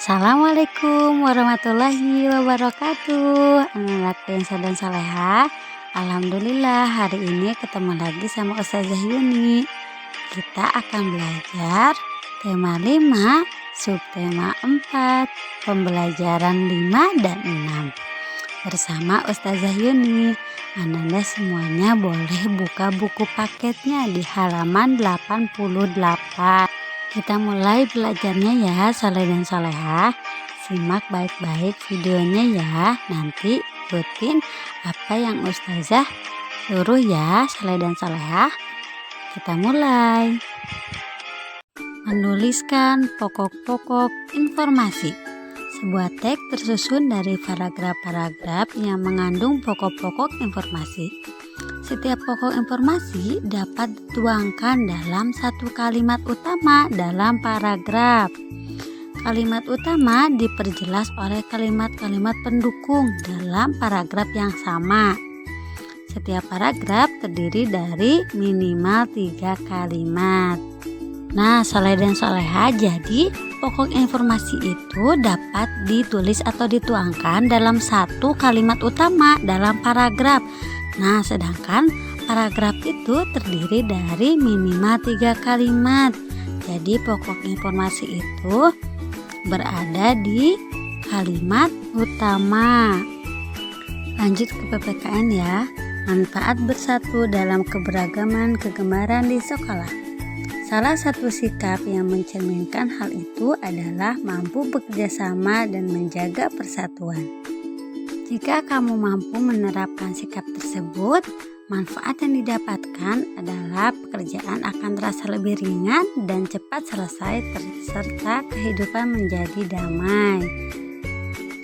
Assalamualaikum warahmatullahi wabarakatuh. Anak yang dan saleha. Alhamdulillah hari ini ketemu lagi sama Ustazah Yuni. Kita akan belajar tema 5, subtema 4, pembelajaran 5 dan 6 bersama Ustazah Yuni. Ananda semuanya boleh buka buku paketnya di halaman 88. Kita mulai belajarnya ya, saleh dan saleha. Simak baik-baik videonya ya. Nanti ikutin apa yang Ustazah suruh ya, saleh dan saleha. Kita mulai. Menuliskan pokok-pokok informasi. Sebuah teks tersusun dari paragraf-paragraf yang mengandung pokok-pokok informasi. Setiap pokok informasi dapat dituangkan dalam satu kalimat utama dalam paragraf. Kalimat utama diperjelas oleh kalimat-kalimat pendukung dalam paragraf yang sama. Setiap paragraf terdiri dari minimal 3 kalimat. Nah, saleh dan saleha, jadi pokok informasi itu dapat ditulis atau dituangkan dalam satu kalimat utama dalam paragraf. Nah, sedangkan paragraf itu terdiri dari minimal 3 kalimat. Jadi pokok informasi itu berada di kalimat utama. Lanjut ke PPKN ya. Manfaat bersatu dalam keberagaman kegemaran di sekolah. Salah satu sikap yang mencerminkan hal itu adalah mampu bekerja sama dan menjaga persatuan. Jika kamu mampu menerapkan sikap tersebut, manfaat yang didapatkan adalah pekerjaan akan terasa lebih ringan dan cepat selesai serta kehidupan menjadi damai.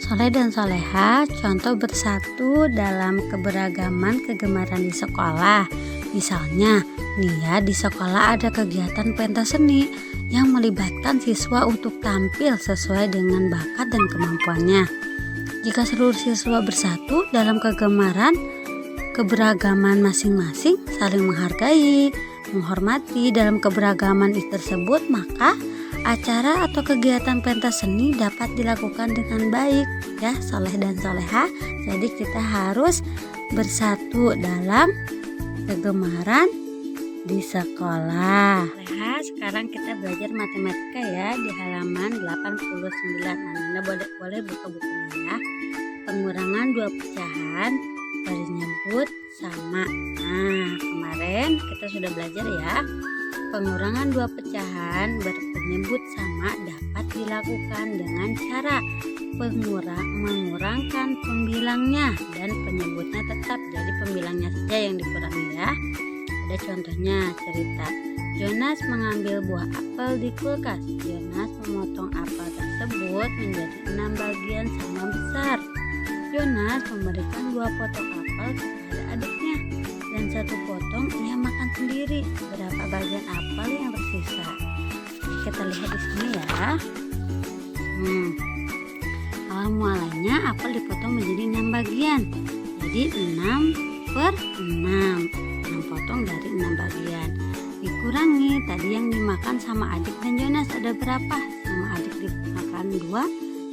Saleh dan saleha, contoh bersatu dalam keberagaman kegemaran di sekolah. Misalnya, nih ya, di sekolah ada kegiatan pentas seni yang melibatkan siswa untuk tampil sesuai dengan bakat dan kemampuannya. Jika seluruh siswa bersatu dalam keberagaman masing-masing, saling menghargai, menghormati dalam keberagaman tersebut, maka acara atau kegiatan pentas seni dapat dilakukan dengan baik ya, saleh dan saleha. Jadi kita harus bersatu dalam kegemaran di sekolah. Nah, sekarang kita belajar matematika ya di halaman 89. Anda boleh buka bukunya ya. Pengurangan 2 pecahan bernyebut sama. Nah, kemarin kita sudah belajar ya. Pengurangan 2 pecahan berpenyebut sama dapat dilakukan dengan cara mengurangkan pembilangnya dan penyebutnya tetap. Jadi pembilangnya saja yang dikurangi ya. Ada contohnya cerita. Jonas mengambil buah apel di kulkas. Jonas memotong apel tersebut menjadi 6 bagian sama besar. Jonas memberikan 2 potong apel kepada adiknya dan 1 potong ia makan sendiri. Berapa bagian apel yang tersisa? Kita lihat di sini ya. Awal mulanya apel dipotong menjadi 6 bagian. Jadi 6/6. 6 potong dari 6 bagian. Dikurangi tadi yang dimakan sama adik dan Jonas ada berapa? Sama adik dimakan 2,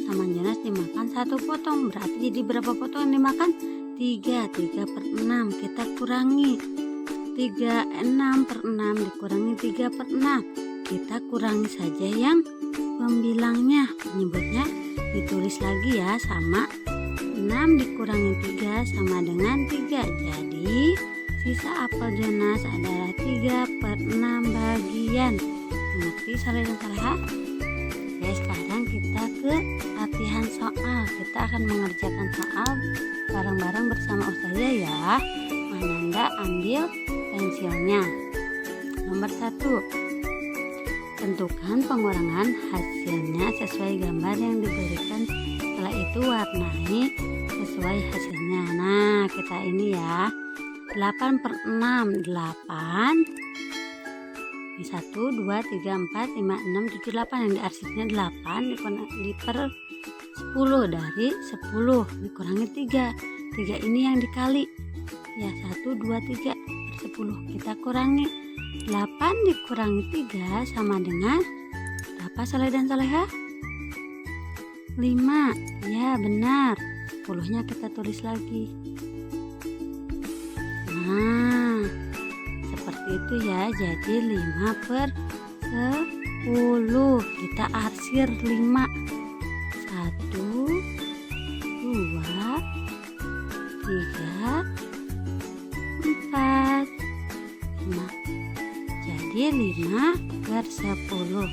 sama Jonas dimakan 1 potong. Berarti jadi berapa potong yang dimakan? 3. 3/6 kita kurangi. 6/6 dikurangi 3/6. Kita kurangi saja yang pembilangnya. Penyebutnya ditulis lagi ya, sama 6 dikurangi 3 sama dengan 3. Jadi sisa apel Jonas adalah 3/6 bagian. Mengerti saleh dan saleha? Oke, sekarang kita ke latihan soal. Kita akan mengerjakan soal bareng-bareng bersama Ustazah ya. Ananda ambil pensilnya. Nomor 1. Tentukan pengurangan hasilnya sesuai gambar yang diberikan. Setelah itu warnai sesuai hasilnya. Nah, kita ini ya. 8/6 8. Ini 1, 2, 3, 4, 5, 6, 7, 8. Yang diarsipnya 8 per 10 dari 10 dikurangi 3. 3 ini yang dikali ya, 1, 2, 3 per 10 kita kurangi. 8 dikurangi 3 sama dengan berapa saleh dan saleha? 5. Ya benar, 10-nya kita tulis lagi. Nah, seperti itu ya. Jadi 5/10. Kita arsir 5. 1, 2, 3, 4, 5. Jadi 5/10.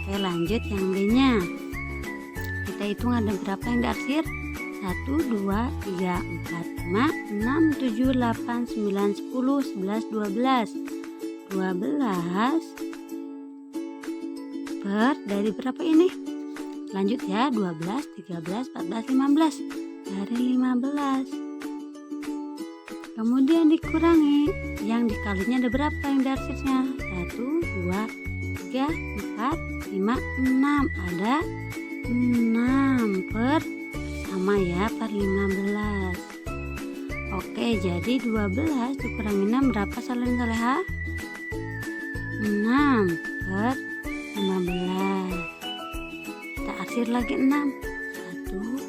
Oke, lanjut yang B-nya. Kita hitung ada berapa yang diarsir. 1, 2, 3, 4, 5, 6, 7, 8, 9, 10, 11, 12. 12 per dari berapa ini? Lanjut ya, 12, 13, 14, 15. Dari 15. Kemudian dikurangi. Yang dikalinya ada berapa yang diarsirnya? 1, 2, 3, 4, 5, 6. Ada 6 per sama ya, per 15. Oke, jadi 12 dikurangi 6 berapa saldo dan soleha? 6/15. Kita arsir lagi 6. 1,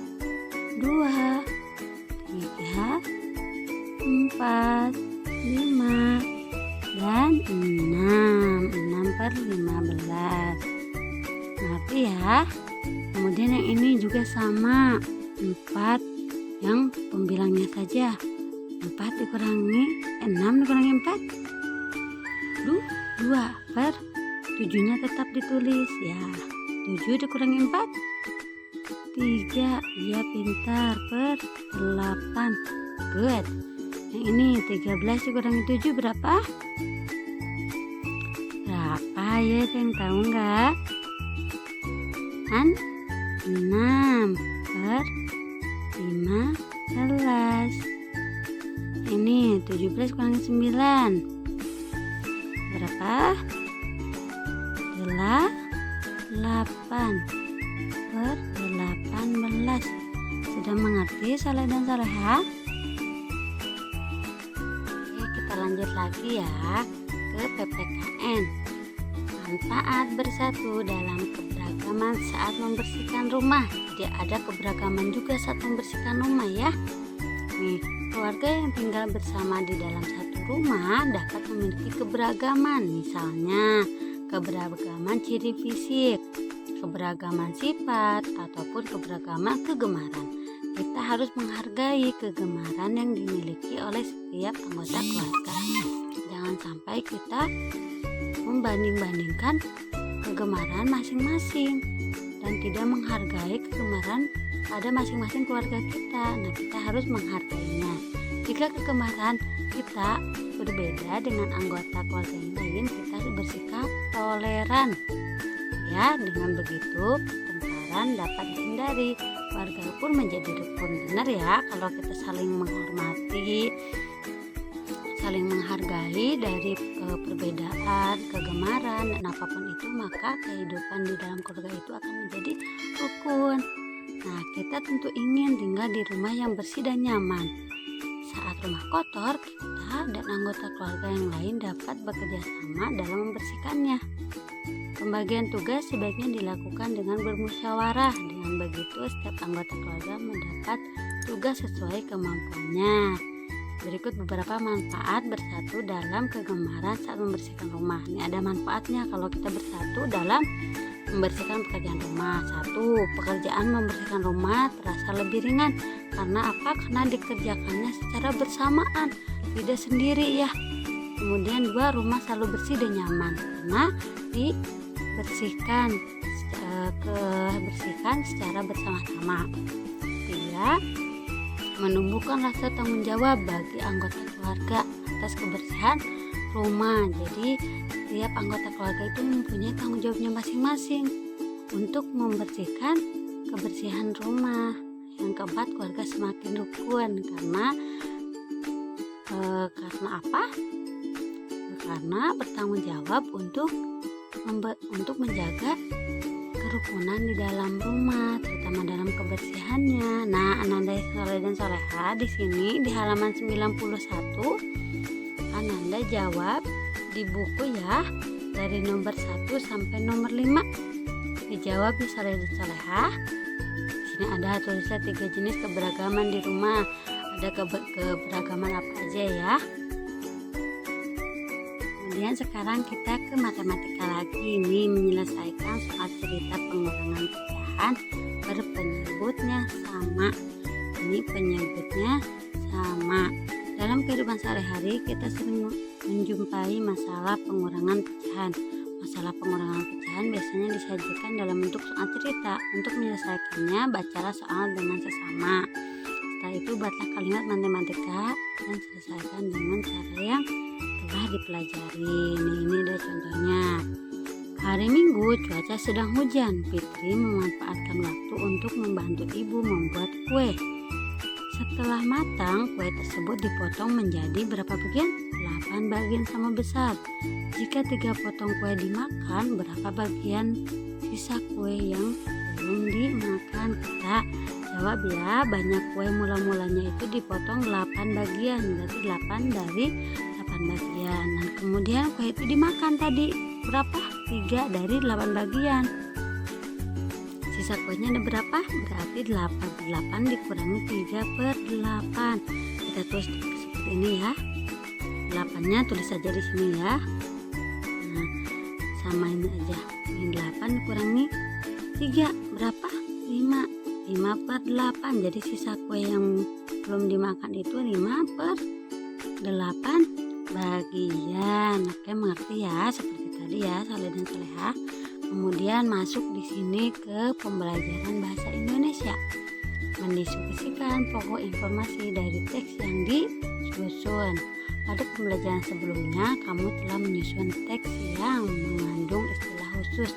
2, 3, 4, 5, dan 6. 6/15. Ngerti ya? Kemudian yang ini juga sama. 4 yang pembilangnya saja. 4 dikurangi 6 dikurangi 4. 2/7-nya tetap ditulis ya. 7 dikurangi 4. 3. Iya pintar. Per 8. Good. Yang ini 13 dikurangi 7 berapa? Berapa ya, yang tahu nggak? Kan 6/15. Ini 17 kurangi 9 berapa? 8/18. Sudah mengerti saleh dan soleha? Oke, kita lanjut lagi ya ke PPKN. Manfaat bersatu dalam keberagaman saat membersihkan rumah. Jadi ada keberagaman juga saat membersihkan rumah ya. Nih, keluarga yang tinggal bersama di dalam satu rumah dapat memiliki keberagaman. Misalnya, keberagaman ciri fisik, keberagaman sifat, ataupun keberagaman kegemaran. Kita harus menghargai kegemaran yang dimiliki oleh setiap anggota keluarga. Jangan sampai kita membanding-bandingkan kegemaran masing-masing dan tidak menghargai kegemaran pada masing-masing keluarga kita. Nah, kita harus menghargainya. Jika kegemaran kita berbeda dengan anggota keluarga yang lain, kita harus bersikap toleran. Ya, dengan begitu pertengkaran dapat dihindari. Keluarga pun menjadi rukun. Benar ya, kalau kita saling menghormati, saling menghargai dari perbedaan, kegemaran, dan apapun itu, maka kehidupan di dalam keluarga itu akan menjadi rukun. Nah, kita tentu ingin tinggal di rumah yang bersih dan nyaman. Saat rumah kotor, kita dan anggota keluarga yang lain dapat bekerja sama dalam membersihkannya. Pembagian tugas sebaiknya dilakukan dengan bermusyawarah. Dengan begitu, setiap anggota keluarga mendapat tugas sesuai kemampuannya. Berikut beberapa manfaat bersatu dalam kegemaran saat membersihkan rumah. Ini ada manfaatnya kalau kita bersatu dalam membersihkan pekerjaan rumah. 1. Pekerjaan membersihkan rumah terasa lebih ringan. Karena apa? Karena dikerjakannya secara bersamaan, tidak sendiri ya. Kemudian 2. Rumah selalu bersih dan nyaman karena dibersihkan secara bersama-sama. 3. Menumbuhkan rasa tanggung jawab bagi anggota keluarga atas kebersihan rumah. Jadi setiap anggota keluarga itu mempunyai tanggung jawabnya masing-masing untuk membersihkan kebersihan rumah. Yang keempat, keluarga semakin rukun karena apa? Karena bertanggung jawab untuk menjaga kerukunan di dalam rumah, terutama dalam kebersihannya. Nah, Ananda Soleh dan Soleha di sini di halaman 91, Ananda jawab di buku ya, dari nomor 1 sampai nomor 5. Dijawab ya Saleh dan Salehah. Di sini ada tulisan 3 jenis keberagaman di rumah. Ada keberagaman apa aja ya? Kemudian sekarang kita ke matematika lagi. Ini menyelesaikan soal cerita pengurangan pecahan berpenyebutnya sama. Ini penyebutnya sama. Dalam kehidupan sehari-hari kita sering menjumpai masalah pengurangan pecahan. Masalah pengurangan pecahan biasanya disajikan dalam bentuk soal cerita. Untuk menyelesaikannya, bacalah soal dengan sesama. Setelah itu buatlah kalimat matematika dan selesaikan dengan cara yang telah dipelajari. Ini ada contohnya. Hari Minggu cuaca sedang hujan. Fitri memanfaatkan waktu untuk membantu ibu membuat kue. Setelah matang, kue tersebut dipotong menjadi berapa bagian? 8 bagian sama besar. Jika 3 potong kue dimakan, berapa bagian sisa kue yang belum dimakan? Kita jawab ya, banyak kue mula-mulanya itu dipotong 8 bagian, berarti 8 dari 8 bagian. Dan kemudian kue itu dimakan tadi, berapa? 3 dari 8 bagian. Sisa kuenya ada berapa? Berarti 8 dikurangi 3/8. Kita tulis seperti ini ya. 8-nya tulis saja di sini ya. Nah, samain aja. Ini 8 dikurangi 3 berapa? 5. 5/8. Jadi sisa kue yang belum dimakan itu 5/8 bagian. Oke, mengerti ya? Seperti tadi ya, Saleh dan Salehah. Kemudian masuk di sini ke pembelajaran bahasa Indonesia. Mendiskusikan pokok informasi dari teks yang disusun. Pada pembelajaran sebelumnya, kamu telah menyusun teks yang mengandung istilah khusus.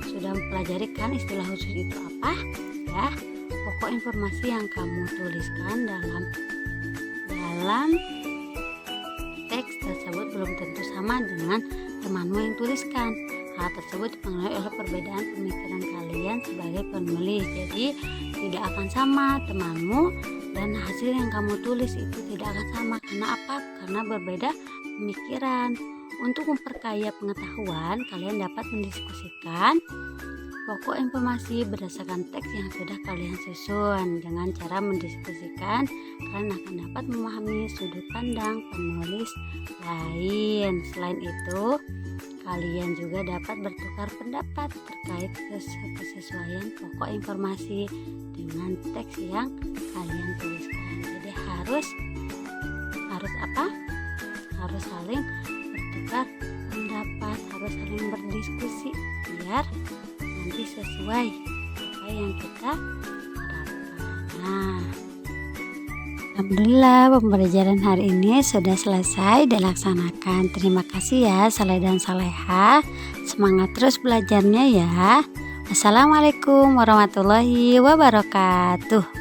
Sudah mempelajari kan istilah khusus itu apa? Ya, pokok informasi yang kamu tuliskan dalam teks tersebut belum tentu sama dengan temanmu yang tuliskan. Hal tersebut dipengaruhi oleh perbedaan pemikiran kalian sebagai penulis. Jadi tidak akan sama temanmu dan hasil yang kamu tulis itu tidak akan sama. Karena apa? Karena berbeda pemikiran. Untuk memperkaya pengetahuan, kalian dapat mendiskusikan pokok informasi berdasarkan teks yang sudah kalian susun. Dengan cara mendiskusikan, kalian akan dapat memahami sudut pandang penulis lain. Selain itu, kalian juga dapat bertukar pendapat terkait kesesuaian pokok informasi dengan teks yang kalian tuliskan. Jadi harus apa? Harus saling bertukar pendapat, harus saling berdiskusi biar nanti sesuai apa yang kita harapkan. Nah, alhamdulillah pembelajaran hari ini sudah selesai dilaksanakan. Terima kasih ya Saleh dan Salehah. Semangat terus belajarnya ya. Wassalamualaikum warahmatullahi wabarakatuh.